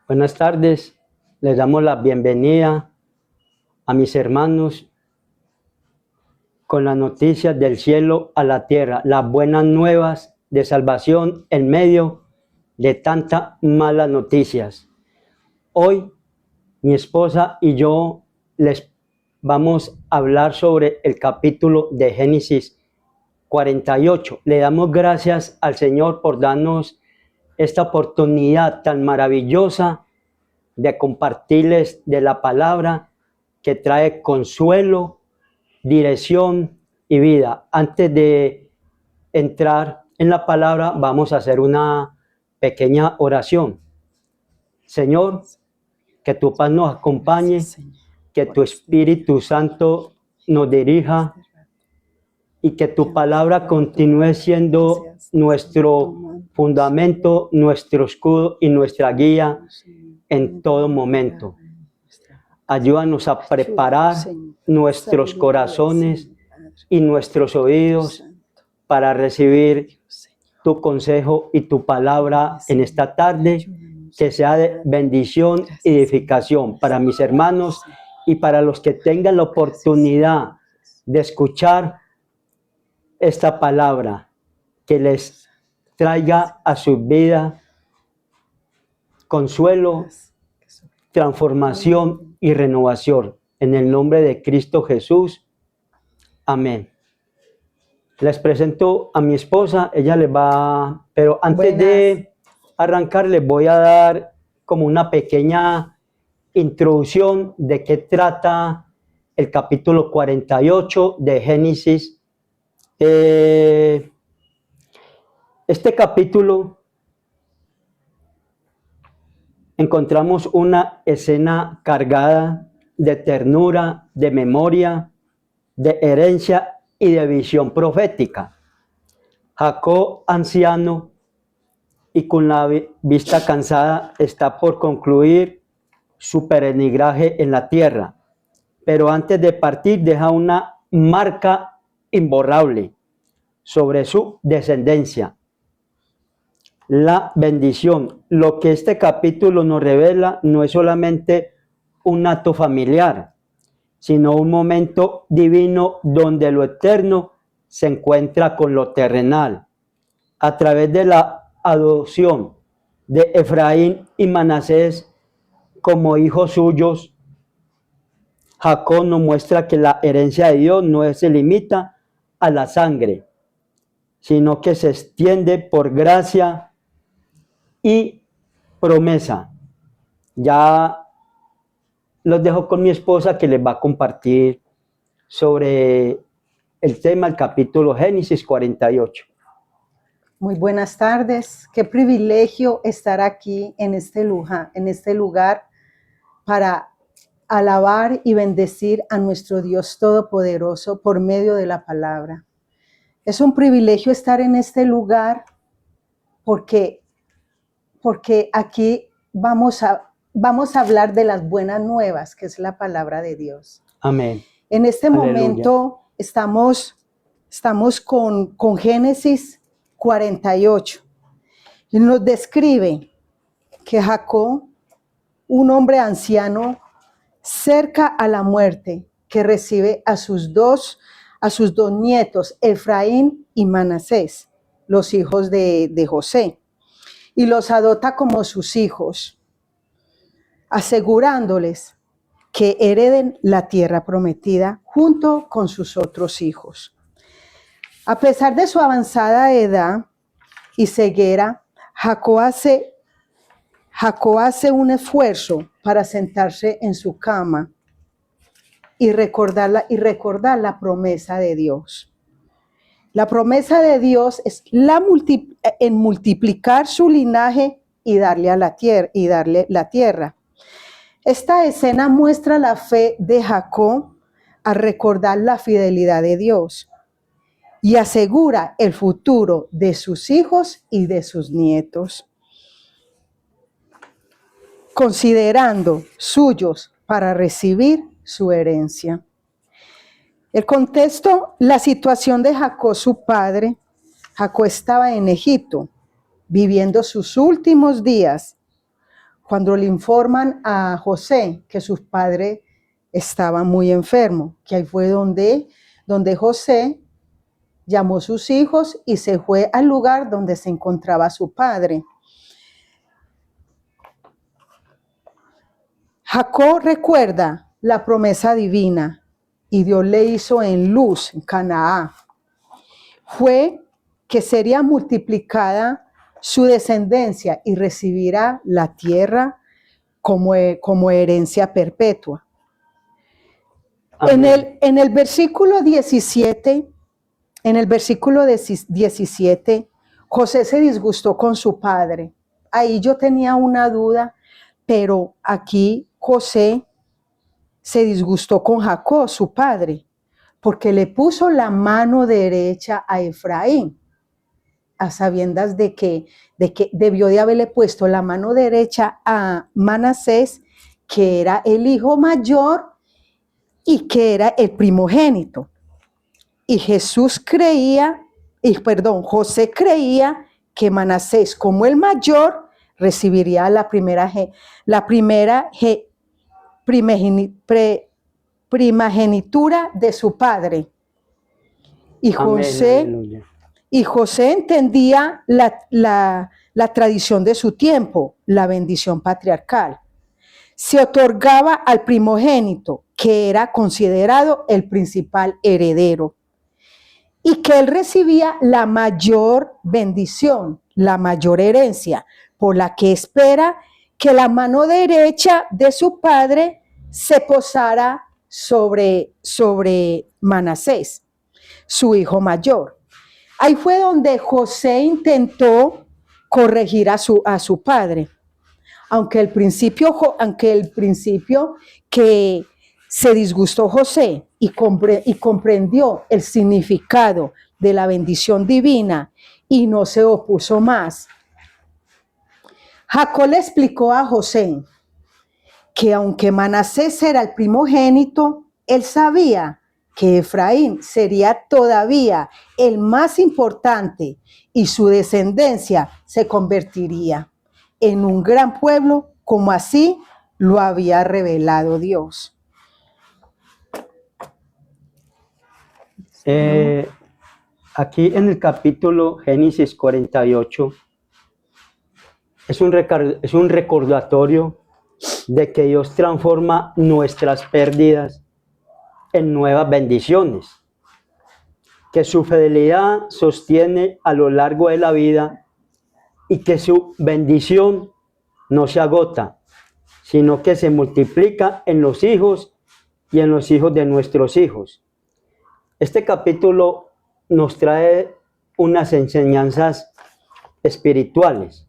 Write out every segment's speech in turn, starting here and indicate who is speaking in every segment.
Speaker 1: Buenas tardes, les damos la bienvenida a mis hermanos con las noticias del cielo a la tierra, las buenas nuevas de salvación en medio de tantas malas noticias. Hoy mi esposa y yo les vamos a hablar sobre el capítulo de Génesis 48. Le damos gracias al Señor por darnos esta oportunidad tan maravillosa de compartirles de la palabra que trae consuelo, dirección y vida. Antes de entrar en la palabra, vamos a hacer una pequeña oración. Señor, que tu paz nos acompañe, que tu Espíritu Santo nos dirija y que tu palabra continúe siendo nuestro fundamento, nuestro escudo y nuestra guía en todo momento. Ayúdanos a preparar nuestros corazones y nuestros oídos para recibir tu consejo y tu palabra en esta tarde, que sea de bendición y edificación para mis hermanos y para los que tengan la oportunidad de escuchar esta palabra, que les traiga a su vida consuelo, transformación y renovación. En el nombre de Cristo Jesús. Amén. Les presento a mi esposa, ella les va, pero antes de arrancar les voy a dar como una pequeña introducción de qué trata el capítulo 48 de Génesis. Este capítulo encontramos una escena cargada de ternura, de memoria, de herencia y de visión profética. Jacob, anciano y con la vista cansada, está por concluir su peregrinaje en la tierra, pero antes de partir deja una marca imborrable sobre su descendencia. La bendición. Lo que este capítulo nos revela no es solamente un acto familiar, sino un momento divino donde lo eterno se encuentra con lo terrenal. A través de la adopción de Efraín y Manasés como hijos suyos, Jacob nos muestra que la herencia de Dios no se limita a la sangre, sino que se extiende por gracia y promesa. Ya los dejo con mi esposa, que les va a compartir sobre el tema del capítulo Génesis 48.
Speaker 2: Muy buenas tardes. Qué privilegio estar aquí en este lugar para alabar y bendecir a nuestro Dios Todopoderoso por medio de la palabra. Es un privilegio estar en este lugar porque aquí vamos a hablar de las buenas nuevas, que es la palabra de Dios.
Speaker 1: Amén.
Speaker 2: En este
Speaker 1: Aleluya.
Speaker 2: momento estamos con Génesis 48. Y nos describe que Jacob, un hombre anciano cerca a la muerte, que recibe a sus dos nietos, Efraín y Manasés, los hijos de José, y los adopta como sus hijos, asegurándoles que hereden la tierra prometida junto con sus otros hijos. A pesar de su avanzada edad y ceguera, Jacob hace un esfuerzo para sentarse en su cama y recordar la promesa de Dios. La promesa de Dios es en multiplicar su linaje y darle la tierra. Esta escena muestra la fe de Jacob al recordar la fidelidad de Dios y asegura el futuro de sus hijos y de sus nietos, considerando suyos para recibir su herencia. El contexto, la situación de Jacob, su padre. Jacob estaba en Egipto, viviendo sus últimos días cuando le informan a José que su padre estaba muy enfermo, que ahí fue donde José llamó a sus hijos y se fue al lugar donde se encontraba su padre. Jacob recuerda la promesa divina y Dios le hizo en Luz, en Canaán. Fue que sería multiplicada su descendencia y recibirá la tierra como herencia perpetua.
Speaker 1: Amén.
Speaker 2: En el versículo 17, José se disgustó con su padre. Ahí yo tenía una duda, pero aquí José se disgustó con Jacob, su padre, porque le puso la mano derecha a Efraín, a sabiendas de que debió de haberle puesto la mano derecha a Manasés, que era el hijo mayor y que era el primogénito. Y José creía que Manasés, como el mayor, recibiría la primogenitura de su padre. Y
Speaker 1: Amén,
Speaker 2: José entendía la tradición de su tiempo, la bendición patriarcal. Se otorgaba al primogénito, que era considerado el principal heredero, y que él recibía la mayor bendición, la mayor herencia, por la que espera que la mano derecha de su padre se posara sobre Manasés, su hijo mayor. Ahí fue donde José intentó corregir a su padre, aunque el principio que se disgustó José y comprendió el significado de la bendición divina y no se opuso más. Jacob le explicó a José que aunque Manasés era el primogénito, él sabía que Efraín sería todavía el más importante y su descendencia se convertiría en un gran pueblo, como así lo había revelado Dios.
Speaker 1: Aquí en el capítulo Génesis 48 es un recordatorio de que Dios transforma nuestras pérdidas en nuevas bendiciones, que su fidelidad sostiene a lo largo de la vida y que su bendición no se agota, sino que se multiplica en los hijos y en los hijos de nuestros hijos. Este capítulo nos trae unas enseñanzas espirituales.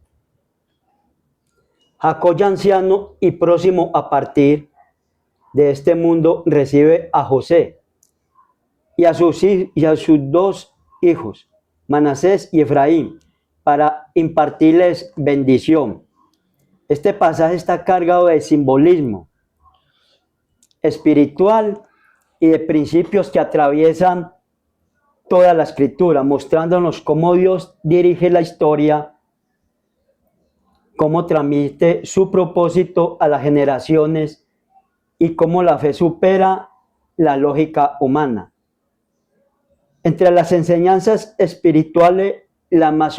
Speaker 1: Jacob, ya anciano y próximo a partir de este mundo, recibe a José y a sus dos hijos, Manasés y Efraín, para impartirles bendición. Este pasaje está cargado de simbolismo espiritual y de principios que atraviesan toda la escritura, mostrándonos cómo Dios dirige la historia, cómo transmite su propósito a las generaciones y cómo la fe supera la lógica humana. Entre las enseñanzas espirituales, las más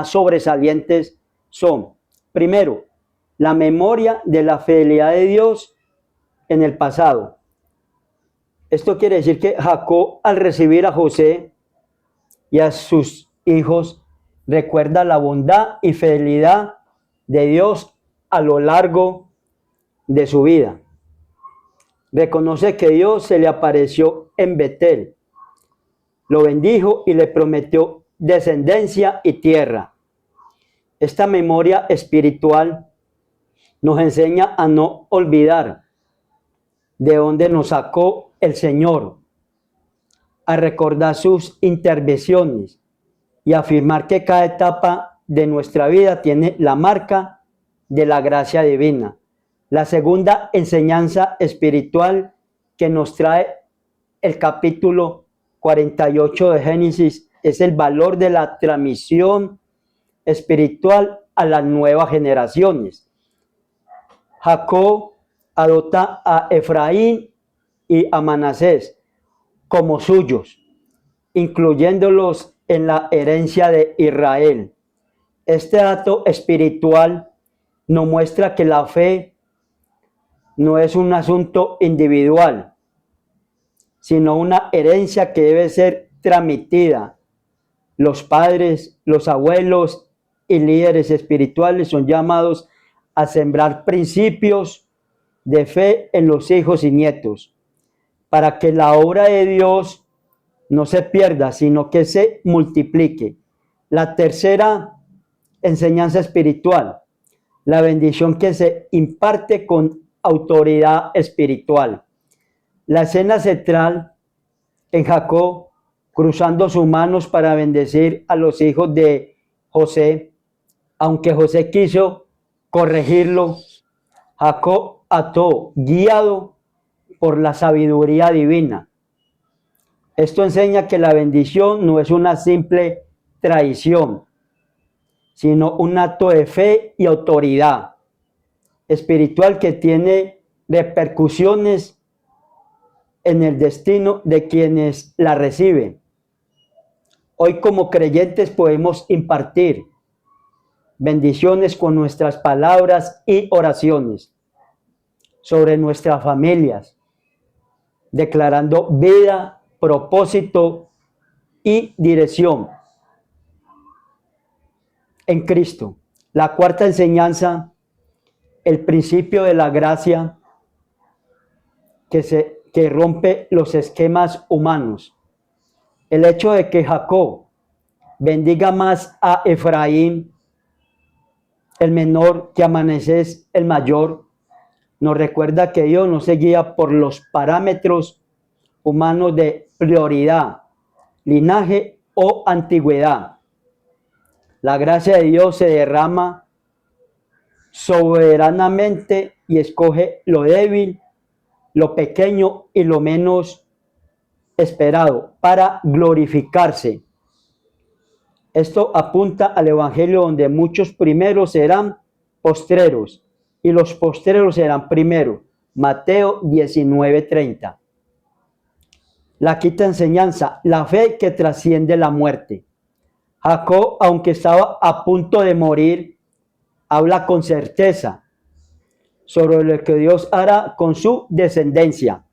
Speaker 1: sobresalientes son, primero, la memoria de la fidelidad de Dios en el pasado. Esto quiere decir que Jacob, al recibir a José y a sus hijos, recuerda la bondad y fidelidad de Dios a lo largo de su vida. Reconoce que Dios se le apareció en Betel, lo bendijo y le prometió descendencia y tierra. Esta memoria espiritual nos enseña a no olvidar de dónde nos sacó el Señor, a recordar sus intervenciones y afirmar que cada etapa de nuestra vida tiene la marca de la gracia divina. La segunda enseñanza espiritual que nos trae el capítulo 48 de Génesis es el valor de la transmisión espiritual a las nuevas generaciones. Jacob adopta a Efraín y a Manasés como suyos, incluyéndolos en la herencia de Israel. Este acto espiritual nos muestra que la fe no es un asunto individual, sino una herencia que debe ser transmitida. Los padres, los abuelos y líderes espirituales son llamados a sembrar principios de fe en los hijos y nietos, para que la obra de Dios no se pierda, sino que se multiplique. La tercera enseñanza espiritual, la bendición que se imparte con autoridad espiritual. La escena central en Jacob cruzando sus manos para bendecir a los hijos de José, aunque José quiso corregirlo, Jacob ató, guiado por la sabiduría divina. Esto enseña que la bendición no es una simple tradición, sino un acto de fe y autoridad espiritual que tiene repercusiones en el destino de quienes la reciben. Hoy como creyentes podemos impartir bendiciones con nuestras palabras y oraciones sobre nuestras familias, declarando vida, propósito y dirección en Cristo. La cuarta enseñanza, el principio de la gracia que rompe los esquemas humanos. El hecho de que Jacob bendiga más a Efraín, el menor, que a Manasés, el mayor, nos recuerda que Dios no se guía por los parámetros humanos de prioridad, linaje o antigüedad. La gracia de Dios se derrama soberanamente y escoge lo débil, lo pequeño y lo menos esperado para glorificarse. Esto apunta al Evangelio donde muchos primeros serán postreros y los postreros serán primeros. Mateo 19:30. La quinta enseñanza, la fe que trasciende la muerte. Jacob, aunque estaba a punto de morir, habla con certeza sobre lo que Dios hará con su descendencia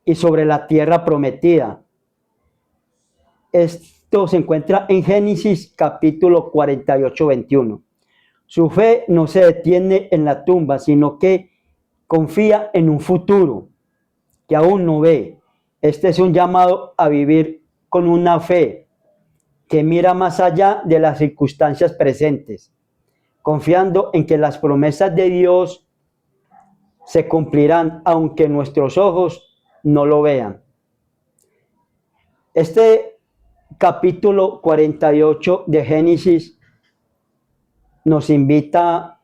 Speaker 1: y sobre la tierra prometida. Esto se encuentra en Génesis capítulo 48, 21. Su fe no se detiene en la tumba, sino que confía en un futuro que aún no ve. Este es un llamado a vivir con una fe que mira más allá de las circunstancias presentes, confiando en que las promesas de Dios se cumplirán aunque nuestros ojos no lo vean. Este capítulo 48 de Génesis nos invita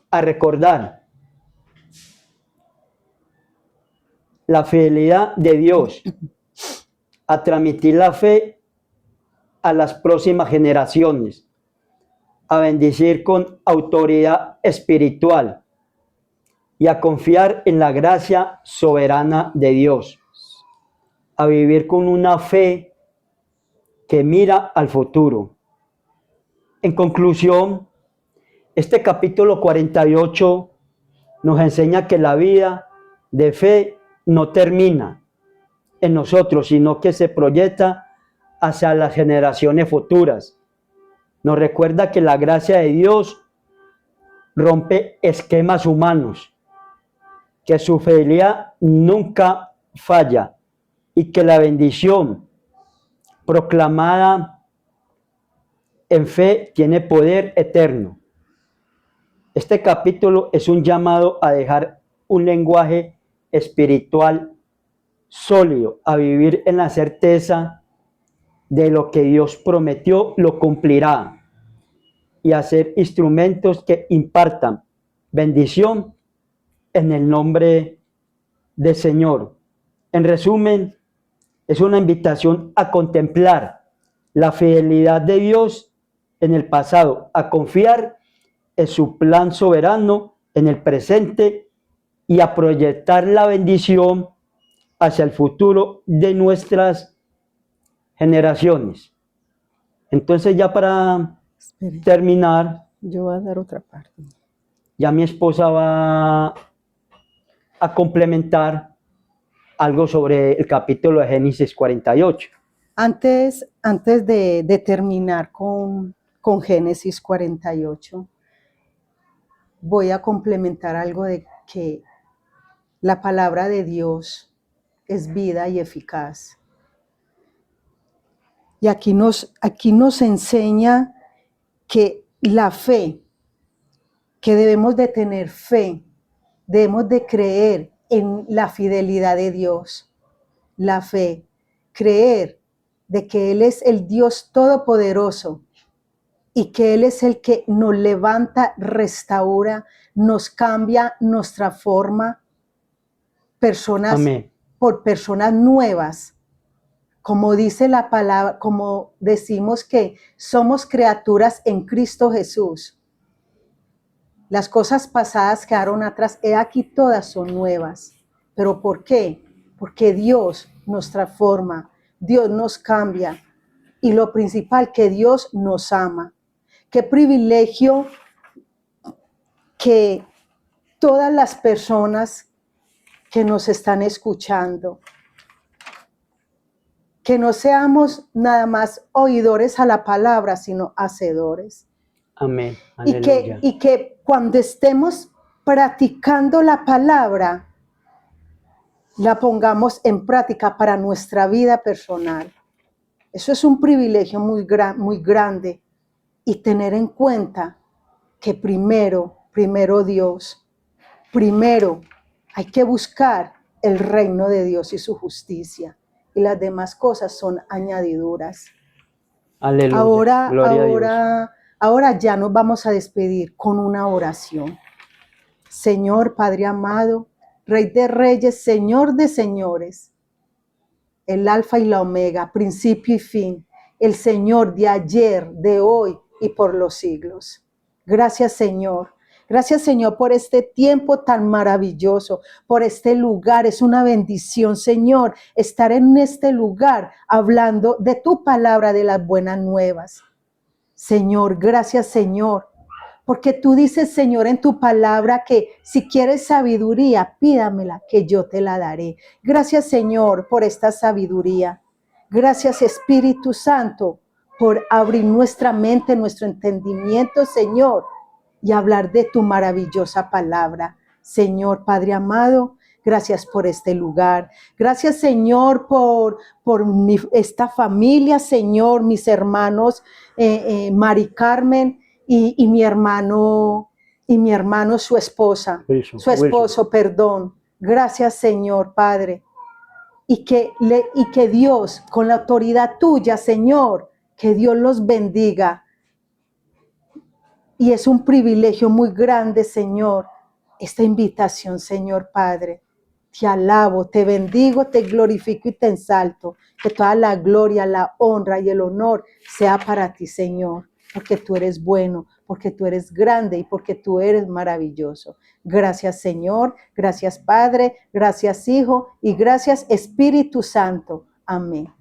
Speaker 1: a recordar la fidelidad de Dios, a transmitir la fe a las próximas generaciones, a bendecir con autoridad espiritual y a confiar en la gracia soberana de Dios, a vivir con una fe que mira al futuro. En conclusión, este capítulo 48 nos enseña que la vida de fe no termina en nosotros, sino que se proyecta hacia las generaciones futuras. Nos recuerda que la gracia de Dios rompe esquemas humanos, que su fidelidad nunca falla y que la bendición proclamada en fe tiene poder eterno. Este capítulo es un llamado a dejar un lenguaje espiritual sólido, a vivir en la certeza de lo que Dios prometió lo cumplirá y a ser instrumentos que impartan bendición en el nombre del Señor. En resumen, es una invitación a contemplar la fidelidad de Dios en el pasado, a confiar en su plan soberano en el presente y a proyectar la bendición hacia el futuro de nuestras generaciones. Entonces, ya para
Speaker 2: Espere,
Speaker 1: terminar,
Speaker 2: yo voy a dar otra parte.
Speaker 1: ya mi esposa va a complementar algo sobre el capítulo de Génesis 48.
Speaker 2: Antes de terminar con Génesis 48, voy a complementar algo de que la palabra de Dios es vida y eficaz. Y aquí nos enseña que la fe, que debemos de tener fe, debemos de creer en la fidelidad de Dios. La fe, creer de que Él es el Dios todopoderoso y que Él es el que nos levanta, restaura, nos cambia, nos transforma
Speaker 1: Amén.
Speaker 2: por personas nuevas. Como dice la palabra, como decimos que somos criaturas en Cristo Jesús. Las cosas pasadas quedaron atrás, he aquí todas son nuevas. ¿Pero por qué? Porque Dios nos transforma, Dios nos cambia y lo principal, que Dios nos ama. Qué privilegio que todas las personas que nos están escuchando, que no seamos nada más oidores a la palabra, sino hacedores.
Speaker 1: Amén.
Speaker 2: Y que cuando estemos practicando la palabra, la pongamos en práctica para nuestra vida personal. Eso es un privilegio muy grande. Y tener en cuenta que primero Dios, primero hay que buscar el reino de Dios y su justicia. Y las demás cosas son añadiduras.
Speaker 1: Aleluya. Gloria a Dios.
Speaker 2: Ahora ya nos vamos a despedir con una oración. Señor Padre amado, Rey de Reyes, Señor de Señores, el Alfa y la Omega, principio y fin, el Señor de ayer, de hoy y por los siglos. Gracias, Señor. Gracias, Señor, por este tiempo tan maravilloso, por este lugar. Es una bendición, Señor, estar en este lugar hablando de tu palabra, de las buenas nuevas. Señor, gracias, Señor, porque tú dices, Señor, en tu palabra que si quieres sabiduría, pídamela, que yo te la daré. Gracias, Señor, por esta sabiduría. Gracias, Espíritu Santo, por abrir nuestra mente, nuestro entendimiento, Señor, y hablar de tu maravillosa palabra. Señor, Padre amado, gracias por este lugar. Gracias, Señor, por esta familia, Señor, mis hermanos, Mari Carmen y mi hermano, su esposa, su esposo, perdón. Gracias, Señor, Padre. Y que Dios, con la autoridad tuya, Señor, que Dios los bendiga. Y es un privilegio muy grande, Señor, esta invitación, Señor Padre. Te alabo, te bendigo, te glorifico y te ensalto. Que toda la gloria, la honra y el honor sea para ti, Señor, porque tú eres bueno, porque tú eres grande y porque tú eres maravilloso. Gracias, Señor, gracias, Padre, gracias, Hijo y gracias, Espíritu Santo. Amén.